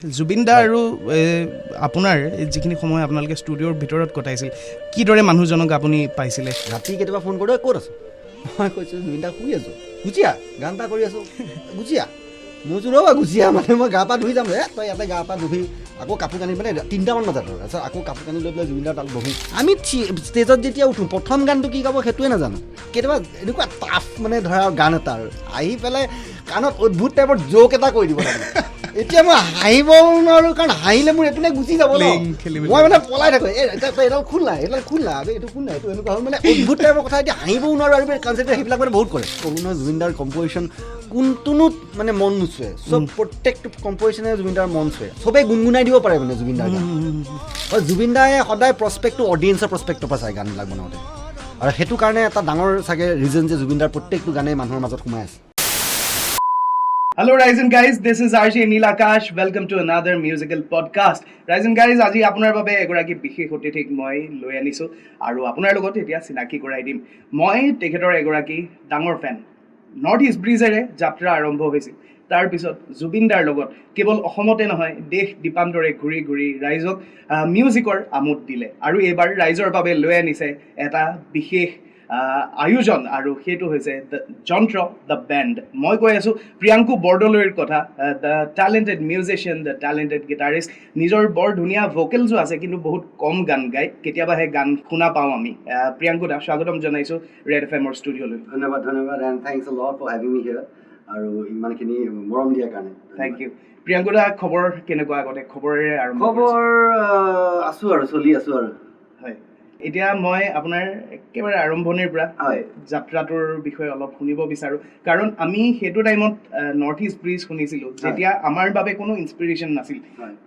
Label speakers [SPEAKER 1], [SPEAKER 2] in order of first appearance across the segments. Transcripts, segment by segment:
[SPEAKER 1] জুবিন দা আৰু আপোনাৰ যিখিনি সময় আপোনালোকে ষ্টুডিঅ'ৰ ভিতৰত কটাইছিল কিদৰে মানুহজনক আপুনি পাইছিলে?
[SPEAKER 2] ৰাতি কেতিয়াবা ফোন কৰোঁ, ক'ত আছোঁ? মই কৈছোঁ জুবিন দা শুই আছোঁ, গুচিয়া গান এটা কৰি আছোঁ, গুচিয়া মোৰ জোৰ ৰ'বা গুচিয়া মানে মই গা পা ধুই যাম তই ইয়াতে গা পা ধুই আকৌ কাপোৰ কানি মানে 3টামান বজাত আৰু তাৰপিছত আকৌ কাপোৰ কানি লৈ পেলাই জুবিন দাৰ তাত বহি আমি ষ্টেজত যেতিয়া উঠোঁ প্ৰথম গানটো কি গাব সেইটোৱে নাজানো। কেতিয়াবা এনেকুৱা টাফ মানে ধৰা গান এটা আৰু আহি পেলাই কাণত অদ্ভুত টাইপৰ জোক এটা কৰি দিব লাগে। এতিয়া মই হাঁহিব নোৱাৰোঁ কাৰণ হাঁহিলে মোৰ এইপিনে গুচি যাব ন, মই মানে পলাই থাকোঁ এইডাল খোল নাই এইটো খোল নাই এইটো এনেকুৱা হয় মানে অদ্ভুত টাইপৰ কথা। এতিয়া হাঁহিবও নোৱাৰোঁ আৰু কনচাৰ্টে সেইবিলাক মানে বহুত কৰে। ক'লো নহয় জুবিন দাৰ কম্প'জিশ্যন কোনটোনো মানে মন নোচোৱে, চব প্ৰত্যেকটো কম্প'জিশ্যনে জুবিন দাৰ মন চুৱে, চবেই গুণগুণাই দিব পাৰে মানে জুবিন দাৰ গান। আৰু জুবিন দাই সদায় প্ৰস্পেক্টটো অডিয়েঞ্চৰ প্ৰস্পেক্টৰ পৰা চায় গানবিলাক বনাওঁতে, আৰু সেইটো কাৰণে এটা ডাঙৰ চাগে ৰিজন যে জুবিন দাৰ প্ৰত্যেকটো গানেই মানুহৰ মাজত সোমাই আছে।
[SPEAKER 1] Hello Rise and guys, this is RJ Neil Akash. Welcome to another musical podcast. Rise and guys, আজি আপোনাৰ বাবে এগৰাকী বিশেষ অতিথিক মই লৈ আনিছোঁ আৰু আপোনাৰ লগত এতিয়া চিনাকি কৰাই দিম। মই তেখেতৰ এগৰাকী ডাঙৰ ফেন। নৰ্থ ইষ্ট ব্ৰিজেৰে যাত্ৰা আৰম্ভ হৈছিল, তাৰপিছত জুবিন দাৰ লগত কেৱল অসমতে নহয় দেশ দীপান্তৰে ঘূৰি ঘূৰি ৰাইজক মিউজিকৰ আমোদ দিলে আৰু এইবাৰ ৰাইজৰ বাবে লৈ আনিছে এটা বিশেষ আয়োজন আৰু সেইটো হৈছে যন্ত্ৰ দ্য বেণ্ড। মই কৈ আছোঁ প্ৰিয়াংকু বৰদলৈৰ কথা, the talented musician, the talented guitarist. নিজৰ বৰ ধুনীয়া ভোকেলছো আছে কিন্তু বহুত কম গান গায়, কেতিয়াবাহে গান শুনা পাওঁ আমি। প্ৰিয়াংকু দা স্বাগতম জনাইছোঁ ৰেড এফএমৰ ষ্টুডিঅ'লৈ।
[SPEAKER 2] ধন্যবাদ and thanks a lot for having me here আৰু ইমানখিনি মৰম দিয়াৰ কাৰণে
[SPEAKER 1] থেংক ইউ। প্ৰিয়াংকু দা খবৰ কেনেকুৱা? আগতে খবৰেৰে আৰম্ভ
[SPEAKER 2] খবৰ আছোঁ আৰু চলি আছোঁ আৰু।
[SPEAKER 1] হয়, এতিয়া মই আপোনাৰ একেবাৰে আৰম্ভণিৰ পৰা যাত্ৰাটোৰ বিষয়ে অলপ শুনিব বিচাৰোঁ, কাৰণ আমি সেইটো টাইমত নৰ্থ ইষ্ট ব্ৰিজ শুনিছিলোঁ যেতিয়া আমাৰ বাবে কোনো ইনস্পিৰেশ্যন নাছিল।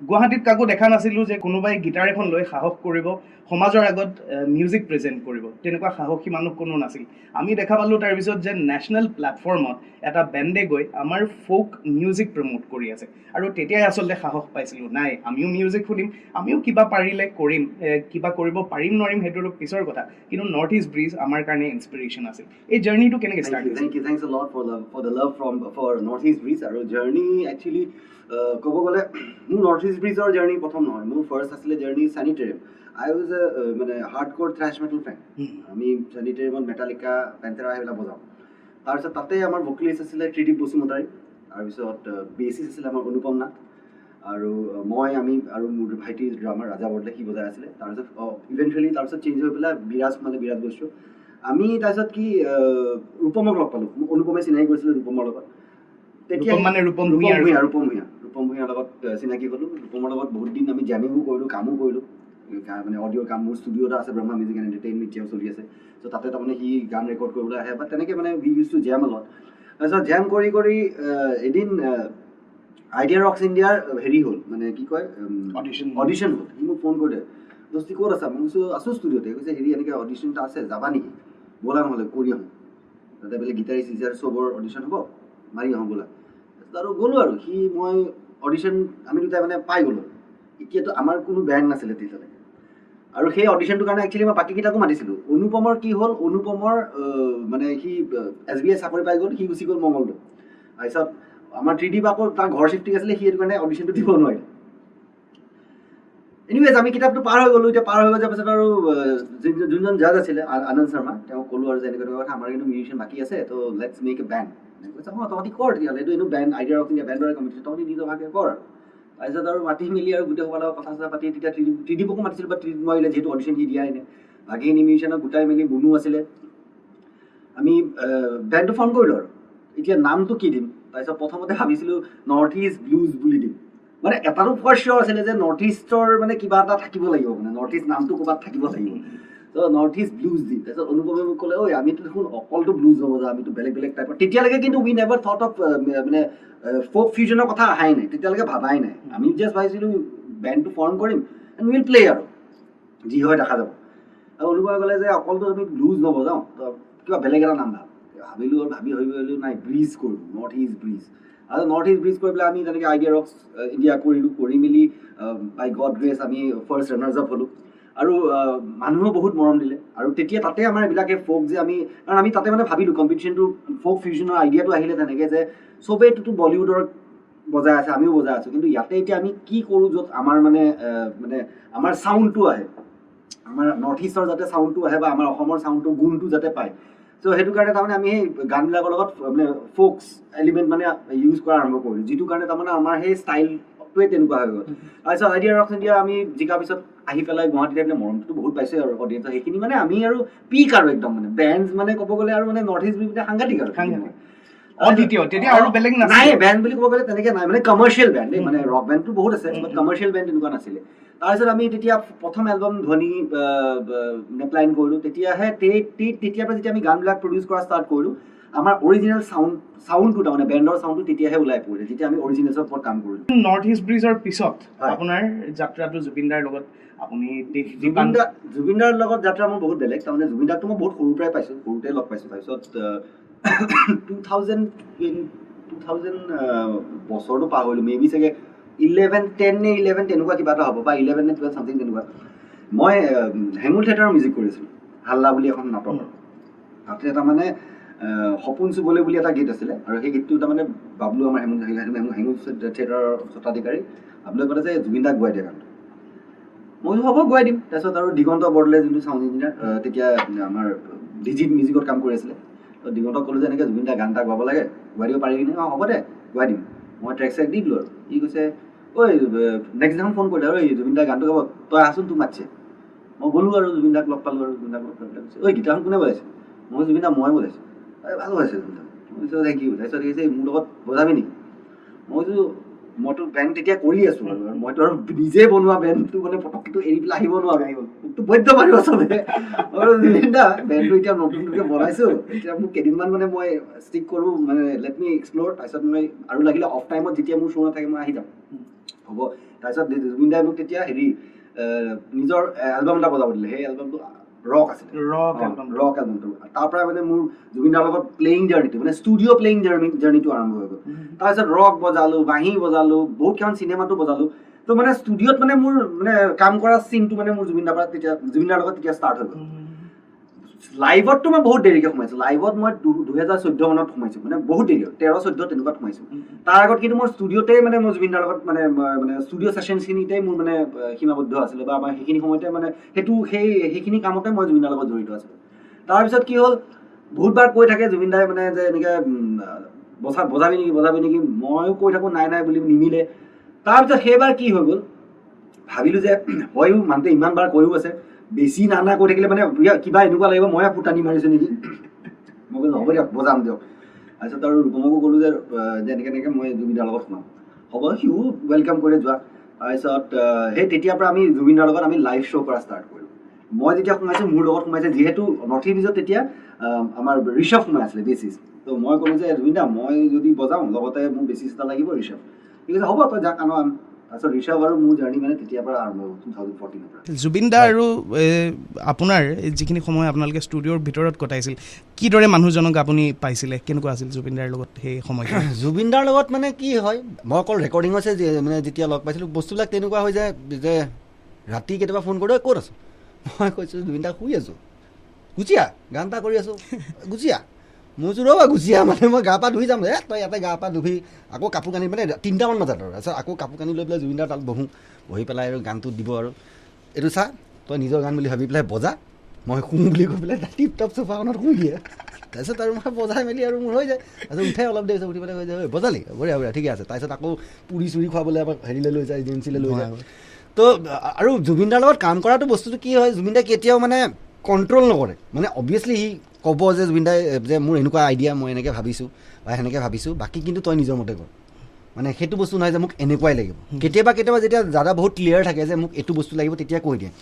[SPEAKER 1] গুৱাহাটীত কাকো দেখা নাছিলোঁ যে কোনোবাই গীটাৰ এখন লৈ সাহস কৰিব, সমাজৰ আগত মিউজিক প্ৰেজেণ্ট কৰিব, তেনেকুৱা সাহসী মানুহ কোনো নাছিল। আমি দেখা পালোঁ তাৰপিছত যে নেশ্যনেল প্লেটফৰ্মত এটা বেণ্ডে গৈ আমাৰ ফ'ক মিউজিক প্ৰমোট কৰি আছে, আৰু তেতিয়াই আচলতে সাহস পাইছিলোঁ, নাই আমিও মিউজিক শুনিম, আমিও কিবা পাৰিলে কৰিম, কিবা কৰিব পাৰিম নোৱাৰিম সেইটোতো পিছৰ কথা, কিন্তু নৰ্থ ইষ্ট ব্ৰিজ আমাৰ কাৰণে ইনস্পিৰেশ্যন আছিল। এই জাৰ্নিটো কেনেকৈ ষ্টাৰ্ট হৈছিল?
[SPEAKER 2] Thanks a lot for the love for north east bridge. আৰু জাৰ্নি একচুৱেলি ক'ব গ'লে মোৰ নৰ্থ ইষ্ট ব্ৰিজৰ জাৰ্নি প্ৰথম নহয়, মোৰ ফাৰ্ষ্ট আছিলে জাৰ্নি চেনিটেৰিয়াম। আই ৱাজ এ মানে হাৰ্ড ক'ৰ থ্ৰেছ মেটেল ফেন। আমি চেনিটেৰিয়ামত মেটালিকা, পেণ্টেৰা সেইবিলাক বজাওঁ। তাৰপিছত তাতে আমাৰ ভোকেলিষ্ট আছিলে ত্ৰিদীপ বসুমতাৰী, তাৰপিছত বেচিছ আছিলে আমাৰ অনুপম নাথ, আৰু আমি আৰু মোৰ ভাইটি ড্ৰামাৰ ৰাজা বৰদলে সি বজাই আছিলে। তাৰপিছত ইভেণ্টুৱেলি তাৰপিছত চেঞ্জ হৈ পেলাই বিৰাজ গৈছোঁ আমি। তাৰপিছত কি ৰূপমক লগ পালোঁ, অনুপমে চিনাকি কৰিছিলোঁ ৰূপমৰ লগত। তেতিয়া মানে ৰূপম ভূঞাৰ লগত চিনাকি হ'লোঁ। ৰূপমৰ লগত বহুত দিন আমি জেমিঙো কৰিলোঁ, কামো কৰিলোঁ, মানে অডিঅ'ৰ কাম। মোৰ ষ্টুডিঅ' এটা আছে ব্ৰহ্মা মিউজিক এণ্ড এণ্টাৰটেইনমেণ্ট, এতিয়াও চলি আছে। চ' তাতে তাৰমানে সি গান ৰেকৰ্ড কৰিবলৈ আহে, বা তেনেকৈ মানে উই ইউজ টু জেম অলট। তাৰপিছত জেম কৰি এদিন আইডিয়া ৰক্স ইণ্ডিয়াৰ হেৰি হ'ল, মানে কি কয় অডিশ্যন হ'ল। সি মোক ফোন কৰিলে, দোস্তি ক'ত আছা? মই কৈছোঁ আছোঁ ষ্টুডিঅ'তে। কৈছে হেৰি এনেকৈ অডিশ্যন এটা আছে, যাবা নেকি? ব'লা নহ'লে কৰি আহোঁ, তাতে বোলে গীটাৰিষ্ট চিটাৰ চবৰ অডিশ্যন হ'ব, মাৰি আহোঁ ব'লা। তাৰপিছত আৰু গ'লোঁ আৰু সি মই অডিশ্যন আমি দুটাই মানে পাই গ'লোঁ। এতিয়াতো আমাৰ কোনো বেণ্ড নাছিলে তেতিয়ালৈকে, আৰু সেই অডিশ্যনটোৰ কাৰণে একচুৱেলি মই বাকীকেইটাকো মাতিছিলোঁ। অনুপমৰ কি হ'ল, অনুপমৰ মানে সি SBI চাকৰি পাই গ'ল, সি গুচি গ'ল মংগলদৈ। তাৰপিছত আমাৰ ত্ৰিদীপ আকৌ তাৰ ঘৰ চিফ্টিং আছিলে, সি সেইটো কাৰণে অডিশ্যনটো দিব নোৱাৰিলে। এনিৱেজ আমি কিতাপটো পাৰ হৈ গ'লোঁ। এতিয়া পাৰ হৈ যোৱাৰ পাছত আৰু যোনজন জাজ আছিলে আনন্দ শৰ্মা, তেওঁক ক'লোঁ আৰু যে এনেকুৱা কথা, আমাৰ কিন্তু মিউজিচিয়ান বাকী আছে, ত' লেটছ মেক এ বেণ্ড। কৈছে অঁ তহঁতি কৰ তেতিয়াহ'লে, এইটো বেণ্ড আইডিয়া ৰক্স ইণ্ডিয়া বেণ্ডৰে কম্পিটিশ্যন, তহঁতি নিজৰ ভাগে কৰ। তাৰপিছত আৰু মাতি মেলি আৰু গোটেই সকলৰ কথা চথা পাতি, তেতিয়া ত্ৰিদীপকো মাতিছিলোঁ, বা ত্ৰিদীপ নোৱাৰিলে যিহেতু অডিশ্যন সি দিয়াই নাই। বাকীখিনি মিউজিচিয়ানক গোটাই মেলি মুনু আছিলে, আমি বেণ্ডটো ফৰ্ম কৰিলোঁ। আৰু এতিয়া নামটো কি দিম? তাৰপিছত প্ৰথমতে ভাবিছিলোঁ নৰ্থ ইষ্ট ব্লুজ বুলি দিম। মানে এটাটো ফৰ চিয়'ৰ আছিলে যে নৰ্থ ইষ্টৰ মানে কিবা এটা থাকিব লাগিব, মানে নৰ্থ ইষ্ট নামটো ক'ৰবাত থাকিব লাগিব। ত' নৰ্থ ইষ্ট ব্লুজ দিম। তাৰপিছত অনুপমে মোক ক'লে, ঐ আমিতো দেখোন অকলটো ব্লুজ হ'ব যে, আমিতো বেলেগ বেলেগ টাইপৰ। তেতিয়ালৈকে কিন্তু উই নেভাৰ থট অফ মানে ফ'ক ফিউজনৰ কথা অহাই নাই, তেতিয়ালৈকে ভাবাই নাই। আমি জাষ্ট ভাবিছিলোঁ বেণ্ডটো ফৰ্ম কৰিম এণ্ড উইল প্লে, আৰু যি হয় দেখা যাব। আৰু অনুপমে ক'লে যে অকলটো আমি ব্লুজ নবজাওঁ, ত' কিবা বেলেগ এটা নাম ভাবিলোঁ, আৰু ভাবি নাই ব্ৰিজ কৰোঁ, নৰ্থ ইষ্ট ব্ৰিজ। আৰু নৰ্থ ইষ্ট ব্ৰিজ কৰি পেলাই আমি তেনেকৈ আইডিয়া ৰক্স ইণ্ডিয়া কৰিলোঁ। কৰি মেলি বাই গড গ্ৰেচ আমি ফাৰ্ষ্ট ৰানাৰ্ছ আপ হ'লোঁ, আৰু মানুহেও বহুত মৰম দিলে। আৰু তেতিয়া তাতে আমাৰ এইবিলাকে ফ'ক যে কাৰণ আমি তাতে মানে ভাবিলোঁ কম্পিটিশ্যনটো ফ'ক ফিউজনৰ আইডিয়াটো আহিলে তেনেকৈ যে চবেইটোতো বলিউডৰ বজাই আছে, আমিও বজাই আছোঁ, কিন্তু ইয়াতে এতিয়া আমি কি কৰোঁ য'ত আমাৰ মানে আমাৰ চাউণ্ডটো আহে, আমাৰ নৰ্থ ইষ্টৰ যাতে চাউণ্ডটো আহে বা আমাৰ অসমৰ চাউণ্ডটো গুণটো যাতে পায়। চ' সেইটো কাৰণে তাৰমানে আমি সেই গানবিলাকৰ লগত মানে ফ'কছ এলিমেণ্ট মানে ইউজ কৰা আৰম্ভ কৰিলোঁ, যিটো কাৰণে তাৰমানে আমাৰ সেই ষ্টাইলটোৱে তেনেকুৱা হৈ গ'ল। তাৰপিছত আইডিয়া ৰক ইণ্ডিয়া আমি জিকাৰ পিছত আহি পেলাই গুৱাহাটীত মানে মৰমটো বহুত পাইছে আৰু অডিয়েঞ্চ, সেইখিনি মানে আমি আৰু পিক আৰু একদম মানে বেণ্ড মানে ক'ব গ'লে আৰু মানে নৰ্থ ইষ্ট বুলি সাংঘাতিক আৰু
[SPEAKER 1] অদ্বিতীয়, তেতিয়া আৰু বেলেগ
[SPEAKER 2] নাই বেণ্ড বুলি ক'ব গ'লে তেনেকৈ নাই, মানে কমাৰ্চিয়েল বেণ্ড দেই, মানে ৰক বেণ্ডটো বহুত আছে, বাট কমাৰ্চিয়েল বেণ্ড তেনেকুৱা নাছিলে। তাৰপিছত আমি তেতিয়া প্ৰথম এলবাম ধ্বনি প্লেন কৰিলোঁ, তেতিয়াহে তেতিয়াৰ পৰা যেতিয়া আমি গানবিলাক প্ৰডিউচ কৰা ষ্টাৰ্ট কৰিলোঁ, আমাৰ অৰিজিনেল চাউণ্ডটো তাৰমানে বেণ্ডৰ চাউণ্ডটো তেতিয়াহে ওলাই পৰিলে, যেতিয়া আমি অৰিজিনেলছৰ ওপৰত কাম কৰিলোঁ।
[SPEAKER 1] নৰ্থ ইষ্ট ব্ৰিজৰ পিছত আপোনাৰ যাত্ৰাটো জুবিনদাৰ লগত আপুনি
[SPEAKER 2] জুবিনদাৰ লগত যাত্ৰা মোৰ বহুত বেলেগ, তাৰমানে জুবিনদাকটো মই বহুত সৰুৰ পৰাই পাইছোঁ, সৰুতে লগ পাইছোঁ। তাৰপিছত 2000 বছৰটো পাৰ কৰিলোঁ, মেবি চাগে 10 নে 11 তেনেকুৱা কিবা এটা হ'ব, বা 11 নে 12 চামথিং তেনেকুৱা। মই হেঙুল থিয়েটাৰৰ মিউজিক কৰিছিলোঁ, হাল্লা বুলি এখন নাটক, তাতে তাৰমানে সপোন চুবলৈ বুলি এটা গীত আছিলে, আৰু সেই গীতটো তাৰমানে বাবলু আমাৰ হেঙুল থিয়েটাৰৰ স্বত্বাধিকাৰী বাবলুৱে ক'লে যে জুবিনদাক গোৱাই দিয়ে গানটো। মই হ'ব গোৱাই দিম। তাৰপিছত আৰু দিগন্ত বৰদলৈ যোনটো চাউণ্ড ইঞ্জিনিয়াৰ, তেতিয়া আমাৰ ডিজিট মিউজিকত কাম কৰি আছিলে, দিগন্তক ক'লোঁ যে এনেকৈ জুবিনদা গান এটা গাব লাগে, গোৱাই দিব পাৰিবি নে? হ'ব দে গোৱাই দিম। মই ট্ৰেক চেক দি দিলোঁ আৰু সি কৈছে ঐ নেক্সট দিনাখন ফোন কৰিলে, ঐ জুবিনদাৰ গানটো গাব, তই আহচোন তোক মাতিছে। মই গ'লোঁ আৰু জুবিনদাক লগ পালোঁ, আৰু জুবিনদাক লগ পাই কৈছে ঐ গীটাৰখন কোনে বজাইছে? মই জুবিনদা মই বজাইছোঁ। ভাল বজাইছে জুবিনদা। মই কৈছোঁ থেংক ইউ। তাৰপিছত কৈছে মোৰ লগত বজাবি নেকি? মই কৈছোঁ মইতো বেণ্ড তেতিয়া কৰি আছোঁ আৰু মইতো আৰু নিজে বনোৱা বেণ্ডটো মানে পটকটো এৰি পেলাই আহিব নোৱাৰোঁ, মোকতো বৈদ্য পাৰিব চবে। আৰু জুবিনদা বেণ্ডটো এতিয়া নতুনকৈ বনাইছোঁ, এতিয়া মোক কেইদিনমান মানে মই ষ্টিক কৰোঁ, মানে লেট মি এক্সপ্ল'ৰ, তাৰপিছত মই আৰু লাগিলে অফ টাইমত যেতিয়া মোৰ শ্ব' নাথাকে মই আহি যাম, হ'ব। তাৰপিছত জুবিনদাই মোক তেতিয়া নিজৰ এলবাম এটা বজাব দিলে, সেই এলবামটো ৰক আছিলে, ৰক এলবামটো। তাৰ পৰা মানে মোৰ জুবিনদাৰ লগত প্লেয়িং জাৰ্ণিটো, মানে ষ্টুডিঅ' প্লেয়িং জাৰ্ণিটো আৰম্ভ হৈ গ'ল। তাৰপিছত ৰক বজালোঁ, বাঁহী বজালোঁ, বহুত কেইখন চিনেমাটো বজালোঁ। তো মানে ষ্টুডিঅ'ত মানে মোৰ মানে কাম কৰা চিনটো মানে মোৰ জুবিনদাৰ লগত তেতিয়া ষ্টাৰ্ট হৈ গ'ল। লাইভততো মই বহুত দেৰিকৈ সোমাইছোঁ, লাইভত মই 2014 মানত সোমাইছোঁ, মানে বহুত দেৰি হ'ল, 13-14 তেনেকুৱাত সোমাইছোঁ। তাৰ আগত কিন্তু মোৰ ষ্টুডিঅ'তেই মানে মই জুবিনদাৰ লগত মানে ষ্টুডিঅ' ছেশ্যনখিনিতেই মোৰ মানে সীমাবদ্ধ আছিলে, বা আমাৰ সেইখিনি সময়তে মানে সেইখিনি কামতে মই জুবিনদাৰ লগত জড়িত আছিলোঁ। তাৰপিছত কি হ'ল, বহুতবাৰ কৈ থাকে জুবিনদাই মানে যে এনেকৈ বজাবি নেকি, ময়ো কৈ থাকোঁ নাই বুলি, নিমিলে। তাৰপিছত সেইবাৰ কি হৈ গ'ল, ভাবিলোঁ যে হয়ো মানুহটোৱে ইমানবাৰ কৈও আছে, বেছি নানা কৈ থাকিলে মানে কিবা এনেকুৱা লাগিব মই ফুটানি মাৰিছোঁ নেকি। মই কৈছোঁ হ'ব দিয়ক বজাম দিয়ক। তাৰপিছত আৰু ৰূপমকো ক'লোঁ যে এনেকৈ মই জুবিনদাৰ লগত সোমাম, হ'ব, সিও ৱেলকাম কৰি যোৱা। তাৰপিছত সেই তেতিয়াৰ পৰা আমি জুবিনদাৰ লগত আমি লাইভ শ্ব' কৰা ষ্টাৰ্ট কৰিলোঁ। মই যেতিয়া সোমাইছোঁ মোৰ লগত সোমাইছে, যিহেতু নৰ্থ ইষ্ট ব্ৰিজত তেতিয়া আমাৰ ঋষভ সোমাই আছিলে বেচিছ, তো মই ক'লোঁ যে জুবিনদা মই যদি বজাওঁ লগতে মোক বেচিছ এটা লাগিব ঋষভ, ঠিক আছে হ'ব তই যাক আনো আন। তাৰপিছত ঋষভ আৰু মোৰ জাৰ্ণি মানে তেতিয়াৰ পৰা আৰম্ভ হ'ল 2014 পৰা।
[SPEAKER 1] জুবিনদা আৰু আপোনাৰ যিখিনি সময় আপোনালোকে ষ্টুডিঅ'ৰ ভিতৰত কটাইছিল, কিদৰে মানুহজনক আপুনি পাইছিলে, কেনেকুৱা আছিল জুবিনদাৰ লগত সেই সময়খিনি?
[SPEAKER 3] জুবিনদাৰ লগত মানে কি হয়, মই অকল ৰেকৰ্ডিং হৈছে মানে যেতিয়া লগ পাইছিলোঁ বস্তুবিলাক তেনেকুৱা হৈ যায় যে ৰাতি কেতিয়াবা ফোন কৰোঁ ক'ত আছোঁ, মই কৈছোঁ জুবিনদা শুই আছোঁ, গুচিয়া গান এটা কৰি আছোঁ, গুচিয়া মোৰ কৈছোঁ ৰ'বা গুচিয়া, মানে মই গা পা ধুই যাম, তই ইয়াতে গা পা ধুই আকৌ কাপোৰ কানি মানে 3টামান বজাত আৰু তাৰপিছত আকৌ কাপোৰ কানি লৈ পেলাই জুবিনদাৰ তাত বহি পেলাই আৰু গানটো দিব, আৰু এইটো চা তই নিজৰ গান বুলি ভাবি পেলাই বজা, মই শুওঁ বুলি কৈ পেলাই টিপ টপ চোফাখনত শুই দিয়ে। তাৰপিছত আৰু মই বজাই মেলি আৰু মোৰ হৈ যায়, তাৰপিছত উঠাই অলপ দেৰি উঠি পেলাই হৈ যায় বজালি বঢ়িয়া ঠিকে আছে। তাৰপিছত আকৌ পুৰি চুৰি খুৱাবলৈ আমাৰ হেৰিলৈ লৈ যায়, এজেঞ্চিলৈ লৈ যায়। তো আৰু জুবিনদাৰ লগত কাম কৰাটো বস্তুটো কি হয়, জুবিনদাই কেতিয়াও মানে কণ্ট্ৰল নকৰে, মানে অবভিয়াছলি সি ক'ব যে জুবিনদাই যে মোৰ এনেকুৱা আইডিয়া মই এনেকৈ ভাবিছোঁ বা সেনেকৈ ভাবিছোঁ, বাকী কিন্তু তই নিজৰ মতে কৰ, মানে সেইটো বস্তু নহয় যে মোক এনেকুৱাই লাগিব। কেতিয়াবা যেতিয়া দাদা বহুত ক্লিয়াৰ থাকে যে মোক এইটো বস্তু লাগিব তেতিয়া কৈ দিয়ে।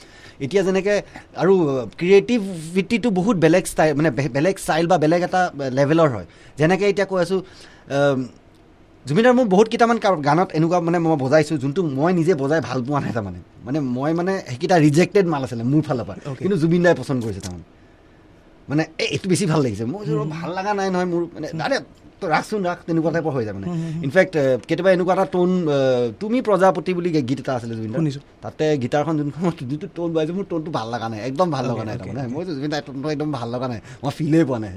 [SPEAKER 3] এতিয়া যেনেকৈ আৰু ক্ৰিয়েটিভিটিটো বহুত বেলেগ ষ্টাইল, মানে বেলেগ ষ্টাইল বা বেলেগ এটা লেভেলৰ হয়। যেনেকৈ এতিয়া কৈ আছোঁ জুবিনদাৰ মোৰ বহুত কেইটামান গানত এনেকুৱা মানে মই বজাইছোঁ যোনটো মই নিজে বজাই ভাল পোৱা নাই, তাৰমানে মই সেইকেইটা ৰিজেক্টেড মাল আছিলে মোৰ ফালৰ পৰা, কিন্তু জুবিনদাই পচন্দ কৰিছে তাৰমানে, মানে এইটো বেছি ভাল লাগিছে। মই ভাল লগা নাই নহয় মোৰ, মানে আৰে তো ৰাখচোন ৰাখ তেনেকুৱা টাইপৰ হৈ যায় মানে ইনফেক্ট কেতিয়াবা এনেকুৱা এটা টোন তুমি প্ৰজাপতি বুলি গীত এটা আছিলে জুবিনদাৰ তাতে গীটাৰখন যিটো টোন বাজিছে মোৰ টোনটো ভাল লগা নাই একদম ভাল লগা নাই তাৰমানে মই জুবিনদাৰ টোনটো একদম ভাল লগা নাই মই ফিলেই পোৱা নাই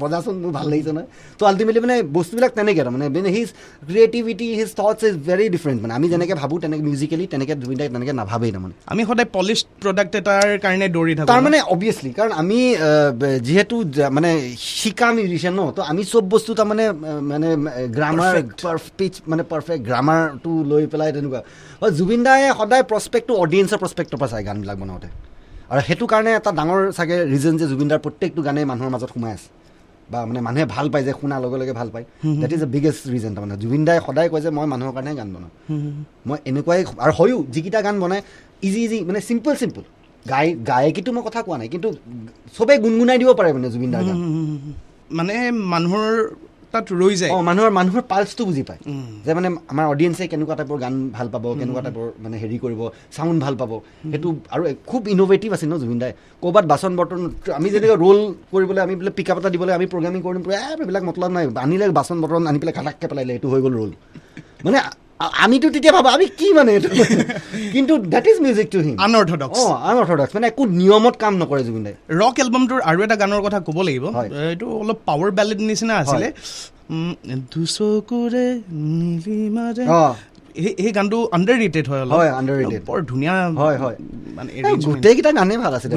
[SPEAKER 3] বজাচোন মোৰ ভাল লাগিছে নহয় তো আল্টিমেটলি মানে বস্তুবিলাক তেনেকৈ তাৰমানে his creativity his thoughts is very different মানে আমি যেনেকৈ ভাবোঁ তেনেকৈ মিউজিকেলি তেনেকৈ জুবিনদাই তেনেকৈ নাভাবেই তাৰমানে
[SPEAKER 1] আমি সদায় পলিশ্ড প্ৰডাক্ট এটাৰ কাৰণে দৌৰি থাকোঁ
[SPEAKER 3] তাৰমানে অবভিয়াছলি কাৰণ আমি যিহেতু মানে শিকা মিউজিচিয়ান ন তো আমি চব বস্তু তাৰমানে মানে গ্ৰামাৰ পিচ মানে পাৰফেক্ট গ্ৰামাৰটো লৈ পেলাই তেনেকুৱা জুবিনদাই সদায় প্ৰস্পেক্টটো অডিয়েঞ্চৰ প্ৰস্পেক্টৰ পৰা চাই গানবিলাক বনাওঁতে আৰু সেইটো কাৰণে এটা ডাঙৰ চাগে ৰিজন যে জুবিনদাৰ প্ৰত্যেকটো গানেই মানুহৰ মাজত সোমাই আছে বা মানে মানুহে ভাল পায় যে শুনাৰ লগে লগে ভাল পায় that is the biggest reason তাৰমানে জুবিনদাই সদায় কয় যে মই মানুহৰ কাৰণে গান বনাওঁ মই এনেকুৱাই আৰু হয়ো যিকেইটা গান বনাই ইজি মানে চিম্পল গায়কীটো মই কথা কোৱা নাই কিন্তু চবেই গুণগুণাই দিব পাৰে মানে জুবিনদাৰ গান
[SPEAKER 1] মানে মানুহৰ তাত ৰৈ যায়
[SPEAKER 3] মানুহৰ পাল্চটো বুজি পায় যে মানে আমাৰ অডিয়েঞ্চে কেনেকুৱা টাইপৰ গান ভাল পাব কেনেকুৱা টাইপৰ মানে হেৰি কৰিব চাউণ্ড ভাল পাব সেইটো আৰু খুব ইন'ভেটিভ আছিল ন জুবিনদাই ক'ৰবাত বাচন বৰ্তন আমি যেনেকৈ ৰোল কৰিবলৈ আমি বোলে পিক আপ এটা দিবলৈ আমি প্ৰগ্ৰামিং কৰিম এইবিলাক মতলব নাই আনিলে বাচন বৰ্তন আনি পেলাই ঘাটাককৈ পেলাইলে এইটো হৈ গ'ল ৰোল মানে আমিতো তেতিয়া ভাবো আমি কি মানে এইটো কিন্তু that is music to him unorthodox মানে একো নিয়মত কাম নকৰে জুবিনদাই
[SPEAKER 1] ৰক এলবামটোৰ আৰু এটা গানৰ কথা ক'ব লাগিব এইটো অলপ পাৱাৰ বেলেড নিচিনা আছিলে দুচকুৰে নীলিমাৰে সেই গানটো আণ্ডাৰৰেটেড হয় বৰ ধুনীয়া মানে
[SPEAKER 3] গোটেইকেইটা গানেই ভাল আছিলে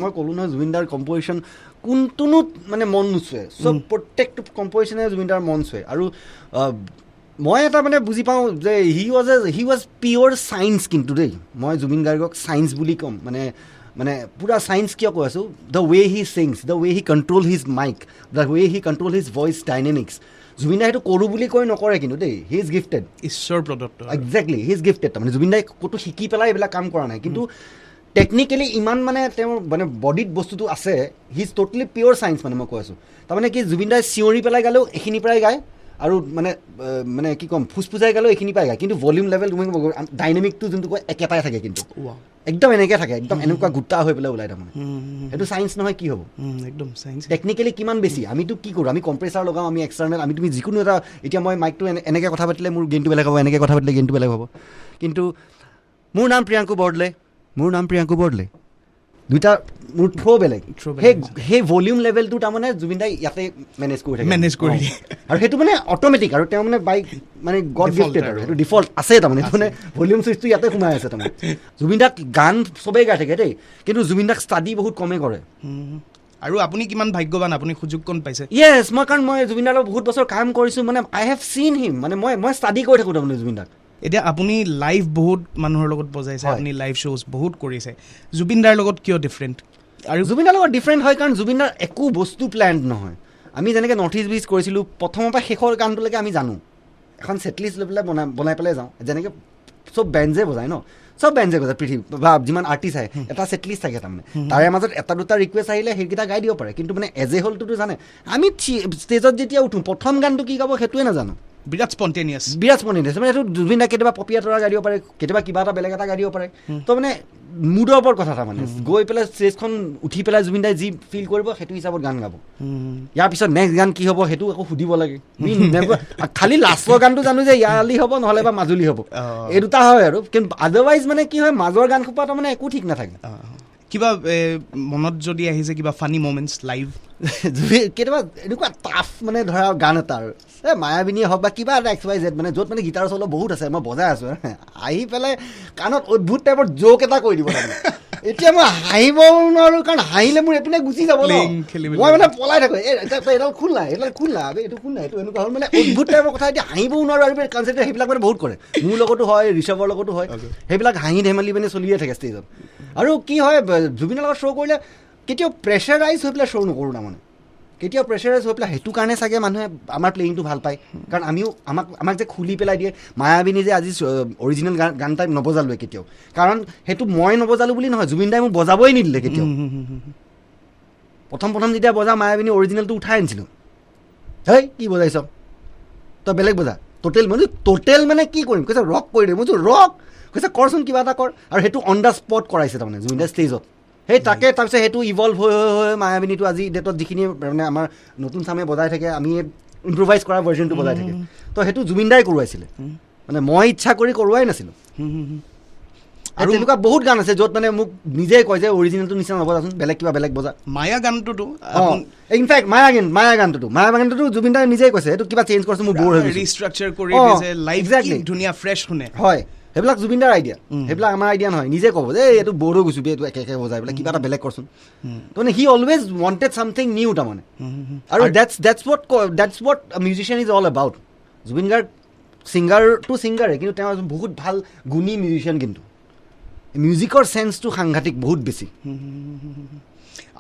[SPEAKER 3] মই ক'লো নহয় জুবিনদাৰ কম্প'জিশ্যন কোনটোনো মানে মন নোচোৱে চব প্ৰত্যেকটো কম্প'জিশ্যনে জুবিনদাৰ মন চুৱে আৰু মই এটা মানে বুজি পাওঁ যে হি ৱাজ পিয়'ৰ চায়েন্স কিন্তু দেই মই জুবিন গাৰ্গক চায়েন্স বুলি ক'ম মানে পূৰা চায়েন্স কিয় কৈ আছোঁ the way he sings the way he control his mic the way he control his voice dynamics জুবিনদাই সেইটো কৰোঁ বুলি কৈ নকৰে কিন্তু দেই হি ইজ গিফটেড
[SPEAKER 1] ঈশ্বৰ প্ৰদত্ত
[SPEAKER 3] একজেক্টলি হি ইজ গিফটেড তাৰমানে জুবিনদাই ক'তো শিকি পেলাই এইবিলাক কাম কৰা নাই কিন্তু টেকনিকেলি ইমান মানে তেওঁৰ মানে বডিত বস্তুটো আছে he is totally pure science মানে মই কৈ আছোঁ তাৰমানে কি জুবিনদাই চিঞৰি পেলাই গালেও এইখিনিৰ পৰাই গায় আৰু মানে কি ক'ম ফুচফুচাই গালেও এইখিনি পাই গায় কিন্তু ভলিউম লেভেল তুমি ডাইনেমিকটো যোনটো কয় একেটাই থাকে কিন্তু একদম এনেকৈ থাকে একদম এনেকুৱা গোটা হৈ পেলাই ওলাই তাৰমানে সেইটো চায়েন্স নহয় কি হ'ব
[SPEAKER 1] একদম চায়েন্স
[SPEAKER 3] টেকনিকেলি কিমান বেছি আমিতো কি কৰোঁ আমি কম্প্ৰেচাৰ লগাওঁ আমি এক্সটাৰ্নেল আমি তুমি যিকোনো এটা এতিয়া মই মাইকটো এনেকৈ কথা পাতিলে মোৰ গেইনটো বেলেগ হ'ব এনেকৈ কথা পাতিলে গেইনটো বেলেগ হ'ব কিন্তু মোৰ নাম প্ৰিয়াংকু বৰদলে দুইটা মোৰ থ্ৰ' বেলেগ সেই ভলিউম লেভেলটো তাৰমানে জুবিনদাই ইয়াতে মেনেজ কৰি থাকে আৰু সেইটো মানে অট'মেটিক আৰু তেওঁ মানে বাইক মানে গড গিফটেড আৰু সেইটো ডিফল্ট আছে তাৰমানে সেইটো মানে ভলিউম চুইচটো ইয়াতে সোমাই আছে তাৰমানে জুবিনদাক গান চবেই গাই থাকে দেই কিন্তু জুবিনদাক ষ্টাডি বহুত কমেই কৰে
[SPEAKER 1] আৰু আপুনি কিমান ভাগ্যৱান আপুনি সুযোগ কোন পাইছে
[SPEAKER 3] য়েছ কাৰণ মই জুবিনদাৰ লগত বহুত বছৰ কাম কৰিছোঁ মানে আই হেভ চিন হিম মানে মই ষ্টাডি কৰি থাকোঁ তাৰমানে জুবিনদাক
[SPEAKER 1] এতিয়া আপুনি লাইভ বহুত মানুহৰ লগত বজাইছে আপুনি লাইভ শ্ব'জ বহুত কৰিছে জুবিনদাৰ লগত কিয় ডিফাৰেণ্ট
[SPEAKER 3] আৰু জুবিনদাৰ লগত ডিফাৰেণ্ট হয় কাৰণ জুবিনদাৰ একো বস্তু প্লেণ্ড নহয় আমি যেনেকৈ নৰ্থ ইষ্ট ব্ৰিজ কৰিছিলোঁ প্ৰথমৰ পৰা শেষৰ গানটোলৈকে আমি জানো এখন ছেটলিষ্ট লৈ পেলাই বনাই পেলাই যাওঁ যেনেকৈ চব বেণ্ডজে বজায় ন চব বেণ্ডজে বজায় পৃথিৱী বা যিমান আৰ্টিষ্ট আহে এটা ছেটলিষ্ট থাকে তাৰমানে তাৰে মাজত এটা দুটা ৰিকুৱেষ্ট আহিলে সেইকেইটা গাই দিব পাৰে কিন্তু মানে এজ এ হ'লটোতো জানে আমি ষ্টেজত যেতিয়া উঠোঁ প্ৰথম গানটো কি গাব সেইটোৱে নাজানো
[SPEAKER 1] বিৰাট স্পণ্টেনিয়াছ
[SPEAKER 3] মানে এইটো জুবিনদা কেতিয়াবা পপিয়া তৰা গাই দিব পাৰে কেতিয়াবা কিবা এটা বেলেগ এটা গাই দিব পাৰে তো মানে মুডৰ ওপৰত কথা তাৰমানে গৈ পেলাই ষ্টেজখন উঠি পেলাই জুবিনদাই যি ফিল কৰিব সেইটো হিচাপত গান গাব ইয়াৰ পিছত নেক্সট গান কি হ'ব সেইটো আকৌ সুধিব লাগে খালি লাষ্টৰ গানটো জানো যে ইয়ালি হ'ব নহ'লে বা মাজুলী হ'ব এই দুটা হয় আৰু কিন্তু আদাৰৱাইজ মানে কি হয় মাজৰ গান সোপা তাৰমানে একো ঠিক নাথাকে
[SPEAKER 1] কিবা মনত যদি আহিছে কিবা ফানি মমেণ্টছ লাইভ
[SPEAKER 3] কেতিয়াবা এনেকুৱা টাফ মানে ধৰা গান এটা আৰু এই মায়াবিনীয়ে হওক বা কিবা এটা XYZ মানে য'ত মানে গীটাৰ চলো বহুত আছে মই বজাই আছোঁ আহি পেলাই কাণত অদ্ভুত টাইপৰ জোক এটা কৰি দিব তাৰমানে এতিয়া মই হাঁহিব নোৱাৰোঁ কাৰণ হাঁহিলে মোৰ এইপিনে গুচি যাব মই মানে পলাই থাকোঁ এইডাল খোল নাই এইটো খোল নাই এইটো এনেকুৱা হ'ল মানে অদ্ভুত টাইপৰ কথা এতিয়া হাঁহিবও নোৱাৰোঁ আৰু কনচাৰ্ট সেইবিলাক মানে বহুত কৰে মোৰ লগতো হয় ঋষভৰ লগতো হয় সেইবিলাক হাঁহি ধেমালি মানে চলিয়ে থাকে ষ্টেজত আৰু কি হয় জুবিনৰ লগত শ্ব' কৰিলে কেতিয়াও প্ৰেছাৰাইজ হৈ পেলাই শ্ব' নকৰোঁ তাৰমানে কেতিয়াও প্ৰেছাৰাইজ হৈ পেলাই সেইটো কাৰণে চাগে মানুহে আমাৰ প্লেয়িংটো ভাল পায় কাৰণ আমিও আমাক যে খুলি পেলাই দিয়ে মায়াবিনী যে আজি অৰিজিনেল গান টাইপ নবজালোৱে কেতিয়াও কাৰণ সেইটো মই নবজালোঁ বুলি নহয় জুবিনদাই মোক বজাবই নিদিলে কেতিয়াও প্ৰথম যেতিয়া বজা মায়াবিনী অৰিজিনেলটো উঠাই আনিছিলোঁ হেই কি বজাইছ তই বেলেগ বজা টোটেল মানে কি কৰিম কৈছে ৰক কৰি দে মই ৰক কৈছে কৰচোন কিবা এটা কৰ আৰু সেইটো অন দ্য স্পট কৰাইছে তাৰমানে জুবিনদাই ষ্টেজত সেই তাকে তাৰপিছত সেইটো ইভল্ভ হৈ মায়াবিনীটো আজি ডেটত যিখিনি মানে আমাৰ নতুন চামে বজাই থাকে আমি ইম্প্ৰভাইজ কৰা ভাৰ্জনটো বজাই থাকে তো সেইটো জুবিন দাই কৰোৱাইছিলে মানে মই ইচ্ছা কৰি কৰোৱাই নাছিলোঁ আৰু তেনেকুৱা বহুত গান আছে য'ত মানে মোক নিজে কয় যে অৰিজিনেলটো নিচিনা নবজাচোন বেলেগ কিবা বেলেগ বজা
[SPEAKER 1] মায়া গানটোতো
[SPEAKER 3] ইনফেক্ট মায়া গানটোতো জুবিন দাই নিজেই কৈছে এইটো কিবা চেঞ্জ কৰিছে মোৰ বৰ হৈ গৈছে
[SPEAKER 1] ৰিষ্ট্ৰাকচাৰ কৰি দিছে লাইভ ধুনীয়া ফ্ৰেছ শুনে
[SPEAKER 3] হয় সেইবিলাক জুবিন দাৰ আইডিয়া সেইবিলাক আমাৰ আইডিয়া নহয় নিজে ক'ব যে এইটো বৰ হৈ গৈছোঁ এইটো একে বজাই পেলাই কিবা এটা বেলেগ কৰচোন তাৰমানে he always wanted something new তাৰমানে আৰু that's what a musician is all about Zubeen Garg ছিংগাৰে কিন্তু তেওঁ বহুত ভাল গুণী মিউজিচিয়ান কিন্তু মিউজিকৰ চেন্সটো সাংঘাতিক বহুত বেছি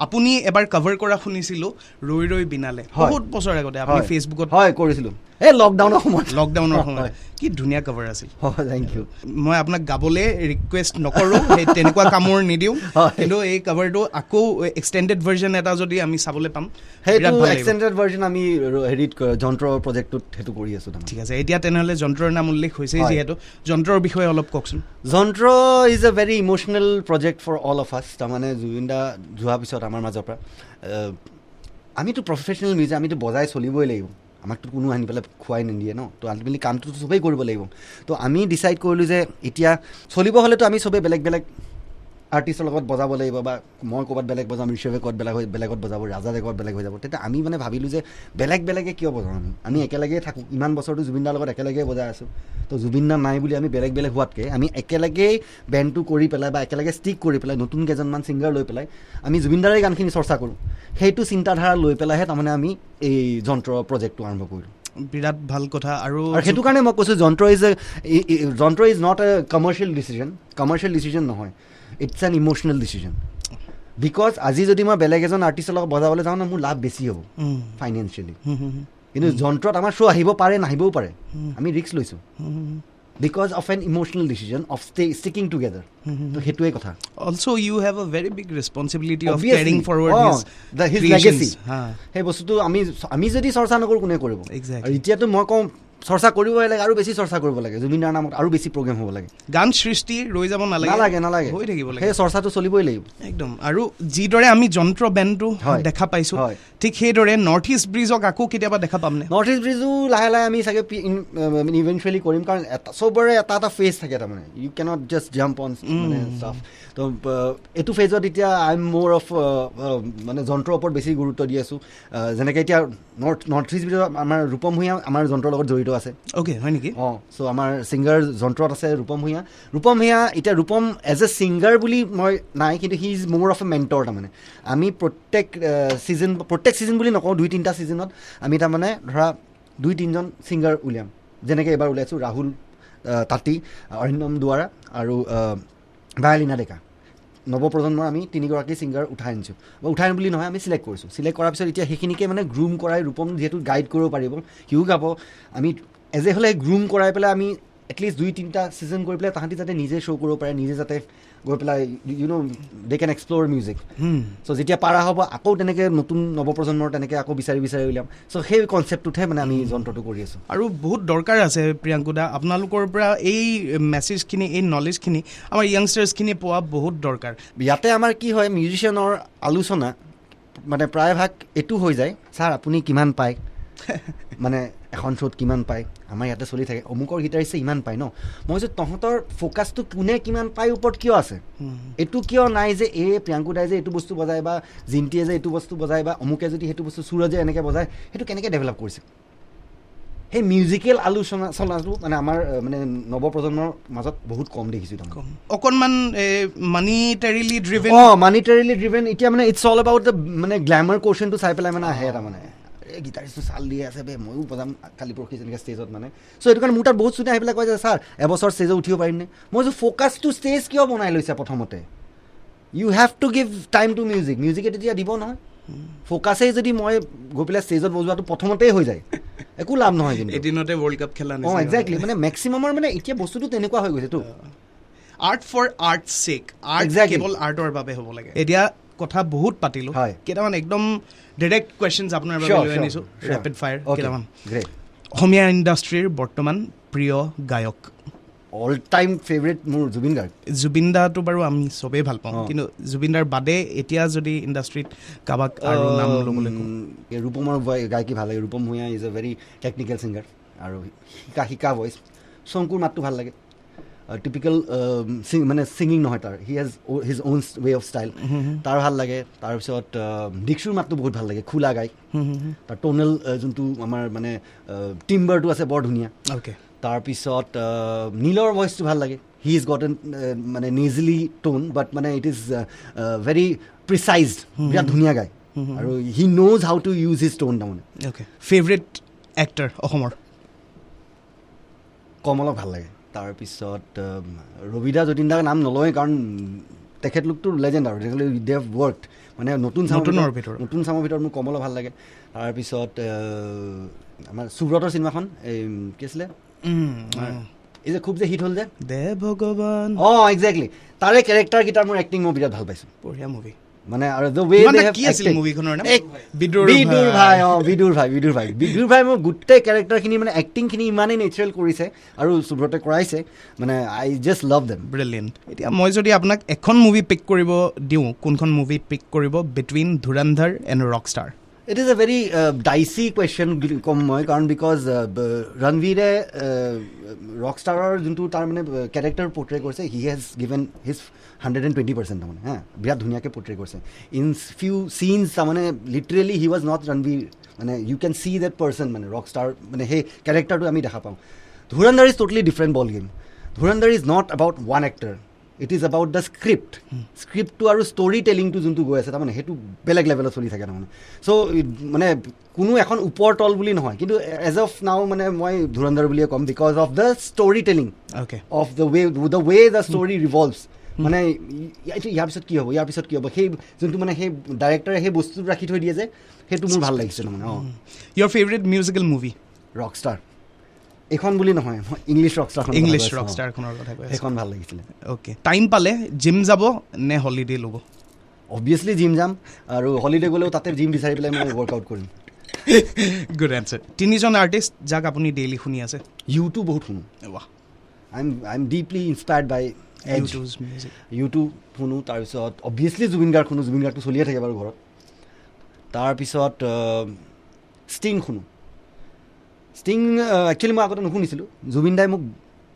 [SPEAKER 1] আপুনি এবাৰ কভাৰ কৰা শুনিছিলোঁ ৰৈ ৰৈ বিনালে বহুত বছৰ আগতে আপুনি ফেচবুকত
[SPEAKER 3] হয় কৰিছিলোঁ এই লকডাউনৰ সময়ত কি ধুনীয়া কভাৰ আছিল
[SPEAKER 1] থেংক ইউ মই আপোনাক গাবলৈ ৰিকুৱেষ্ট নকৰোঁ সেই তেনেকুৱা কামৰ নিদিওঁ কিন্তু এই কভাৰটো আকৌ এক্সটেণ্ডেড ভাৰ্জন এটা যদি আমি চাবলৈ পাম
[SPEAKER 3] সেইটো এক্সটেণ্ডেড ভাৰ্জন আমি হেৰিত যন্ত্ৰৰ প্ৰজেক্টটোত সেইটো কৰি আছোঁ
[SPEAKER 1] ঠিক আছে এতিয়া তেনেহ'লে যন্ত্ৰৰ নাম উল্লেখ হৈছে যিহেতু যন্ত্ৰৰ বিষয়ে অলপ কওকচোন
[SPEAKER 3] Yantra is a very emotional project for all of us তাৰমানে জুবিন দা যোৱাৰ পিছত আমাৰ মাজৰ পৰা আমিতো প্ৰফেচনেল মিউজিক আমিতো বজাই চলিবই লাগিব আমাকতো কোনো আনি পেলাই খুৱাই নিদিয়ে ন তো আল্টিমেটলি কামটোতো চবেই কৰিব লাগিব তো আমি ডিচাইড কৰিলোঁ যে এতিয়া চলিব হ'লেতো আমি চবেই বেলেগ বেলেগ আৰ্টিষ্টৰ লগত বজাব লাগিব বা মই ক'ৰবাত বেলেগ বজাম ঋষভে ক'ত বেলেগত বজাব ৰাজাদে ক'ত বেলেগ হৈ যাব তেতিয়া আমি মানে ভাবিলোঁ যে বেলেগে কিয় বজাওঁ আমি একেলগেই থাকোঁ ইমান বছৰটো জুবিন দাৰ লগত একেলগে বজাই আছোঁ তো জুবিন দা নাই বুলি আমি বেলেগ হোৱাতকৈ আমি একেলগেই বেণ্ডটো কৰি পেলাই বা একেলগে ষ্টিক কৰি পেলাই নতুন কেইজনমান ছিংগাৰ লৈ পেলাই আমি জুবিন দাৰে গানখিনি চৰ্চা কৰোঁ সেইটো চিন্তাধাৰা লৈ পেলাইহে তাৰমানে আমি এই যন্ত্ৰ প্ৰজেক্টটো আৰম্ভ কৰিলোঁ
[SPEAKER 1] বিৰাট ভাল কথা আৰু
[SPEAKER 3] সেইটো কাৰণে মই কৈছোঁ Yantra is not a commercial decision নহয় it's an emotional decision because আজি যদি মই বেলেগ এজন আৰ্টিষ্টৰ লগত বজাবলৈ যাওঁ ন মোৰ লাভ বেছি হ'ব ফাইনেন্সিয়েলি কিন্তু যন্ত্ৰত আমাৰ শ্ব' আহিব পাৰে নাহিবও পাৰে আমি ৰিস্ক লৈছোঁ because of an emotional decision of sticking together তো সেইটোৱে কথা
[SPEAKER 1] also you have a very big responsibility
[SPEAKER 3] Obviously.
[SPEAKER 1] of carrying forward
[SPEAKER 3] his legacy সেই বস্তুটো আমি যদি চৰ্চা নকৰোঁ কোনে কৰিব আৰু এতিয়াতো মই কওঁ চৰ্চা কৰিবই লাগে আৰু বেছি চৰ্চা কৰিব লাগে জুবিন দাৰ নামত আৰু বেছি প্ৰগ্ৰেম হ'ব লাগে
[SPEAKER 1] গান সৃষ্টি ৰৈ যাব নালাগে হৈ থাকিব লাগে
[SPEAKER 3] সেই চৰ্চাটো চলিবই লাগিব
[SPEAKER 1] একদম আৰু যিদৰে আমি যন্ত্ৰ বেণ্ডটো দেখা পাইছোঁ ঠিক সেইদৰে নৰ্থ ইষ্ট ব্ৰিজক আকৌ কেতিয়াবা দেখা পামনে
[SPEAKER 3] নৰ্থ ইষ্ট ব্ৰিজো লাহে আমি চাগে ইভেঞ্চুৱেলি কৰিম কাৰণ চবৰে এটা ফেজ থাকে তাৰমানে you can't just jump on মানে ষ্টাফ তো এইটো ফেজত এতিয়া আই এম মোৰ অফ মানে যন্ত্ৰৰ ওপৰত বেছি গুৰুত্ব দি আছোঁ যেনেকৈ এতিয়া নৰ্থ ইষ্ট ব্ৰিজত আমাৰ ৰূপম ভূঞা আমাৰ যন্ত্ৰৰ লগত জড়িত আছে
[SPEAKER 1] অ'কে হয় নেকি
[SPEAKER 3] চ' আমাৰ ছিংগাৰ যন্ত্ৰত আছে ৰূপম ভূঞা এতিয়া ৰূপম এজ এ ছিংগাৰ বুলি মই নাই কিন্তু হি ইজ মোৰ অফ এ মেণ্টৰ তাৰমানে আমি প্ৰত্যেক ছিজন বুলি নকওঁ 2-3টা ছিজনত আমি তাৰমানে ধৰা 2-3জন ছিংগাৰ উলিয়াম যেনেকৈ এইবাৰ উলিয়াইছোঁ ৰাহুল তাঁতী অৰিন্দম দুৱাৰা আৰু বায়ালিনা ডেকা নৱপ্ৰজন্মৰ আমি 3গৰাকী ছিংগাৰ উঠাই আনিছোঁ বা উঠাই আনিম বুলি নহয় আমি চিলেক্ট কৰিছোঁ চিলেক্ট কৰাৰ পিছত এতিয়া সেইখিনিকে মানে গ্ৰুম কৰাই ৰূপম যিহেতু গাইড কৰিব পাৰিব সিও গাব আমি এজ এ হ'লে গ্ৰুম কৰাই পেলাই আমি এটলিষ্ট 2-3টা ছিজন কৰি পেলাই তাহাঁতি যাতে নিজে শ্ব' কৰিব পাৰে নিজে যাতে গৈ পেলাই দে কেন এক্সপ্ল'ৰ মিউজিক চ' যেতিয়া পাৰা হ'ব আকৌ তেনেকৈ নতুন নৱপ্ৰজন্মৰ তেনেকৈ আকৌ বিচাৰি উলিয়াম চ' সেই কনচেপ্টটোতহে মানে আমি যন্ত্ৰটো কৰি আছোঁ
[SPEAKER 1] আৰু বহুত দৰকাৰ আছে প্ৰিয়াংকু দা আপোনালোকৰ পৰা এই মেছেজখিনি এই নলেজখিনি আমাৰ য়াংষ্টাৰ্ছখিনি পোৱা বহুত দৰকাৰ
[SPEAKER 3] ইয়াতে আমাৰ কি হয় মিউজিচিয়ানৰ আলোচনা মানে প্ৰায়ভাগ এইটো হৈ যায় ছাৰ আপুনি কিমান পায় মানে এখন শ্ব'ত কিমান পায় আমাৰ ইয়াতে চলি থাকে অমুকৰ গীটাৰিষ্টে ইমান পায় ন মই কৈছোঁ তহঁতৰ ফ'কাছটো কোনে কিমান পায় ওপৰত কিয় আছে এইটো কিয় নাই যে প্ৰিয়াংকু দাই যে এইটো বস্তু বজায় বা জিন্তিয়ে যে এইটো বস্তু বজায় বা অমুকে যদি সেইটো বস্তু সুৰজে এনেকৈ বজায় সেইটো কেনেকৈ ডেভেলপ কৰিছে সেই মিউজিকেল আলোচনা চলাটো মানে আমাৰ মানে নৱপ্ৰজন্মৰ মাজত বহুত কম দেখিছোঁ তাৰমানে
[SPEAKER 1] অকণমান মানিটাৰিলি
[SPEAKER 3] ড্ৰিভেন এতিয়া মানে ইটছ অল এবাউট দ্য মানে গ্লেমাৰ কোৱেশ্যনটো চাই পেলাই মানে আহে তাৰমানে গীটাৰিষ্টটো চাল দিয়ে আছে বে ময়ো বজাম কালি পৰহি যেনেকৈ ষ্টেজত মানে চ' সেইটো কাৰণে মোৰ তাত বহুত চুটি আহি পেলাই কয় যে ছাৰ এবছৰ ষ্টেজত উঠিব পাৰিমনে মই যে ফ'কাছটো ষ্টেজ কিয় বনাই লৈছে প্ৰথমতে you have to give time to মিউজিকে তেতিয়া দিব নহয় ফ'কাছেই যদি মই গৈ পেলাই ষ্টেজত বজোৱাটো প্ৰথমতেই হৈ যায় একো লাভ নহয় কিন্তু
[SPEAKER 1] এদিনতে ৱৰ্ল্ড কাপ খেলা
[SPEAKER 3] একজেক্টলি মানে মেক্সিমামৰ মানে এতিয়া বস্তুটো তেনেকুৱা হৈ গৈছেতো
[SPEAKER 1] art for art sake art কেৱল আৰ্টৰ বাবে হ'ব লাগে এতিয়া কথা বহুত পাতিলোঁ কেইটামান একদম ডাইৰেক্ট কুৱেশ্যনছ আপোনাৰ বাবে লৈ আনিছোঁ ৰেপিড ফায়াৰ কেইটামান অসমীয়া ইণ্ডাষ্ট্ৰীৰ বৰ্তমান প্ৰিয় গায়ক
[SPEAKER 3] অল টাইম ফেভৰেট মোৰ জুবিন গাৰ্গ
[SPEAKER 1] জুবিন দাটো বাৰু আমি চবেই ভাল পাওঁ কিন্তু জুবিন দাৰ বাদে এতিয়া যদি ইণ্ডাষ্ট্ৰীত কাৰোবাক আৰু নাম ল'বলৈ
[SPEAKER 3] ৰূপমৰ গায়কী ভাল লাগে Rupam Bhuyan is a very technical singer আৰু শিকা ভইচ শংকুৰ মাতটো ভাল লাগে টিপিকেল মানে ছিংগিং নহয় তাৰ he has his own way of style তাৰ ভাল লাগে তাৰপিছত দীক্ষুৰ মাতটো বহুত ভাল লাগে খোলা গায় তাৰ টোনেল যোনটো আমাৰ মানে টিম্বাৰটো আছে বৰ ধুনীয়া
[SPEAKER 1] অ'কে
[SPEAKER 3] তাৰপিছত নীলৰ ভইচটো ভাল লাগে হি ইজ গট এন মানে নেজলি টোন বাট মানে ইট ইজ ভেৰি প্ৰিচাইজড বিৰাট ধুনীয়া গায় আৰু he knows how to use his tone তাৰমানে
[SPEAKER 1] অ'কে ফেভৰেট এক্টৰ অসমৰ
[SPEAKER 3] কমলক ভাল লাগে তাৰপিছত ৰবিদা যতীন দাৰ নাম নলয় কাৰণ তেখেতলোকতো লেজেণ্ড আৰু তেখেতলোক দে হেভ ৱৰ্কড মানে নতুন চামৰ ভিতৰত মোৰ কমলক ভাল লাগে তাৰপিছত আমাৰ সুব্ৰতৰ চিনেমাখন এই কি আছিলে এই যে খুব যে হিট হ'ল যে
[SPEAKER 1] দে ভগৱান
[SPEAKER 3] একজেক্টলি তাৰে কেৰেক্টাৰকেইটাৰ মোৰ এক্টিং মই বিৰাট ভাল পাইছোঁ
[SPEAKER 1] বঢ়িয়া মুভি
[SPEAKER 3] মানে আৰু দ্য ৱে দে হেভ
[SPEAKER 1] কি আছিল মুভিখনৰ নাম
[SPEAKER 3] বিদুৰ ভাই মোৰ গোটেই কেৰেক্টাৰখিনি মানে এক্টিংখিনি ইমানেই নেচাৰেল কৰিছে আৰু সুব্ৰতে কৰাইছে মানে আই জাষ্ট লাভ দেম
[SPEAKER 1] ব্ৰিলিয়েণ্ট এতিয়া মই যদি আপোনাক এখন মুভি পিক কৰিব দিওঁ কোনখন মুভি পিক কৰিব between Dhurandhar and Rockstar
[SPEAKER 3] it is a very dicey question ক'ম মই কাৰণ বিকজ ৰণবীৰে ৰকষ্টাৰৰ যোনটো তাৰ মানে কেৰেক্টাৰ পৰ্ট্ৰে কৰিছে হি হেজ গিভেন হিজ 120% তাৰমানে বিৰাট ধুনীয়াকৈ পৰ্ট্ৰে কৰিছে ইন ফিউ চিনছ তাৰমানে literally he was not Ranbir মানে you can see that person মানে ৰকষ্টাৰ মানে সেই কেৰেক্টাৰটো আমি দেখা পাওঁ Dhurandhar is totally different ball game Dhurandhar is not about one actor it is about the স্ক্ৰিপ্টটো আৰু ষ্টৰি টেলিংটো যোনটো গৈ আছে তাৰমানে সেইটো বেলেগ লেভেলত চলি থাকে তাৰমানে চ' মানে কোনো এখন ওপৰ তল বুলি নহয় কিন্তু এজ অফ নাও মানে মই ধুৰন্ধৰ বুলিয়ে ক'ম because of the story telling of the way the story revolves মানে ইয়াৰ পিছত কি হ'ব সেই যোনটো মানে সেই ডাইৰেক্টৰে সেই বস্তুটো ৰাখি থৈ দিয়ে যে সেইটো মোৰ ভাল লাগিছে তাৰমানে
[SPEAKER 1] ইয়ৰ ফেভৰেট মিউজিকেল মুভি
[SPEAKER 3] ৰকষ্টাৰ এইখন বুলি নহয় মই ইংলিছ
[SPEAKER 1] ৰকষ্টাৰখনৰ কথা কৈ আছোঁ
[SPEAKER 3] সেইখন ভাল লাগিছিলে
[SPEAKER 1] অ'কে টাইম পালে জিম যাব নে হলিডে ল'ব
[SPEAKER 3] অবভিয়াছলি জিম যাম আৰু হলিডে গ'লেও তাতে জিম বিচাৰি পেলাই মই ৱৰ্কআউট কৰিম
[SPEAKER 1] গুড এনচাৰ তিনিজন আৰ্টিষ্ট যাক আপুনি ডেইলি শুনি আছে
[SPEAKER 3] ইউটিউব বহুত শুনো I am deeply inspired by YouTube শুনো তাৰপিছত অবভিয়াছলি জুবিন গাৰ্গটো চলিয়ে থাকে বাৰু ঘৰত তাৰপিছত ষ্টিং শুনো ষ্টিং একচুৱেলি মই আগতে নুশুনিছিলোঁ জুবিন দাই মোক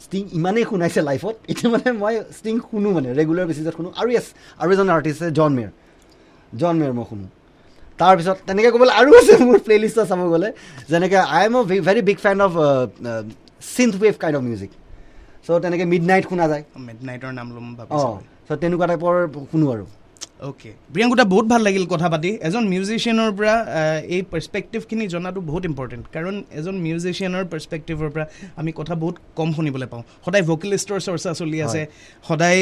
[SPEAKER 3] ষ্টিং ইমানেই শুনাইছে লাইফত এতিয়া মানে মই ষ্টিং শুনো মানে ৰেগুলাৰ বেচিছত শুনো আৰু আৰু এজন আৰ্টিষ্ট আছে জন মেয়াৰ মই শুনো তাৰপিছত তেনেকৈ ক'বলৈ আৰু আছে মোৰ প্লে'লিষ্টত চাব গ'লে যেনেকৈ I am a very big fan of synth wave kind of music so' তেনেকৈ মিডনাইট শুনা যায়
[SPEAKER 1] মিডনাইটৰ নাম ল'ম
[SPEAKER 3] চ' তেনেকুৱা টাইপৰ শুনো আৰু
[SPEAKER 1] অ'কে প্ৰিয়াংকুদা বহুত ভাল লাগিল কথা পাতি এজন মিউজিচিয়ানৰ পৰা এই পাৰ্চপেক্টিভখিনি জনাটো বহুত ইম্পৰ্টেণ্ট কাৰণ এজন মিউজিচিয়ানৰ পাৰ্চপেক্টিভৰ পৰা আমি কথা বহুত কম শুনিবলৈ পাওঁ সদায় ভকেলিষ্টৰ চৰ্চা চলি আছে সদায়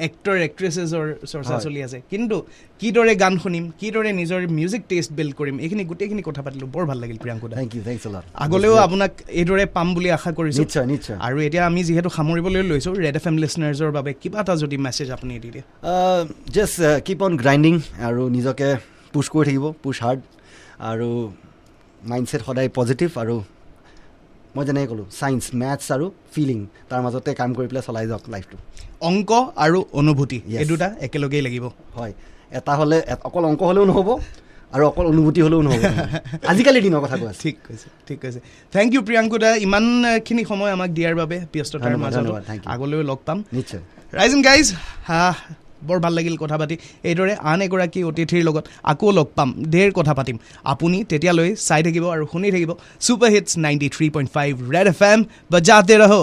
[SPEAKER 1] এক্টৰ এক্ট্ৰেছেছৰ চৰ্চা চলি আছে কিন্তু কিদৰে গান শুনিম কিদৰে নিজৰ মিউজিক টেষ্ট বিল্ড কৰিম এইখিনি গোটেইখিনি কথা পাতিলোঁ বৰ ভাল লাগিল প্ৰিয়াংকুদা আগলৈও আপোনাক এইদৰে পাম বুলি আশা কৰিছোঁ
[SPEAKER 3] নিশ্চয়
[SPEAKER 1] আৰু এতিয়া আমি যিহেতু সামৰিবলৈ লৈছোঁ ৰেড FM লিচনাৰ্ছৰ বাবে কিবা এটা যদি মেছেজ আপুনি দি দিয়ে
[SPEAKER 3] জাষ্ট কিপ অন গ্ৰাইণ্ডিং আৰু নিজকে পুছ কৰি থাকিব পুছ হাৰ্ড আৰু মাইণ্ডছেট সদায় পজিটিভ আৰু মই যেনেকৈ ক'লোঁ ছায়েন্স মেথছ আৰু ফিলিং তাৰ মাজতে কাম কৰি পেলাই চলাই যাওক লাইফটো
[SPEAKER 1] অংক আৰু অনুভূতি এই দুটা একেলগেই লাগিব
[SPEAKER 3] হয় এটা হ'লে অকল অংক হ'লেও নহ'ব আৰু অকল অনুভূতি হ'লেও নহ'ব আজিকালি দিনৰ কথা কৈ আছে
[SPEAKER 1] ঠিক কৈছে থেংক ইউ প্ৰিয়াংকুদা ইমানখিনি সময় আমাক দিয়াৰ বাবে ব্যস্ততাৰ মাজত আগলৈও লগ পাম
[SPEAKER 3] নিশ্চয়
[SPEAKER 1] ৰাইজ এণ্ড গাইজ বৰ ভাল লাগিল কথা পাতি এইদৰে আন এগৰাকী অতিথিৰ লগত আকৌ লগ পাম ঢেৰ কথা পাতিম আপুনি তেতিয়ালৈ চাই থাকিব আৰু শুনি থাকিব ছুপাৰ হিটছ 93.5 ৰেড FM বজাতে ৰহো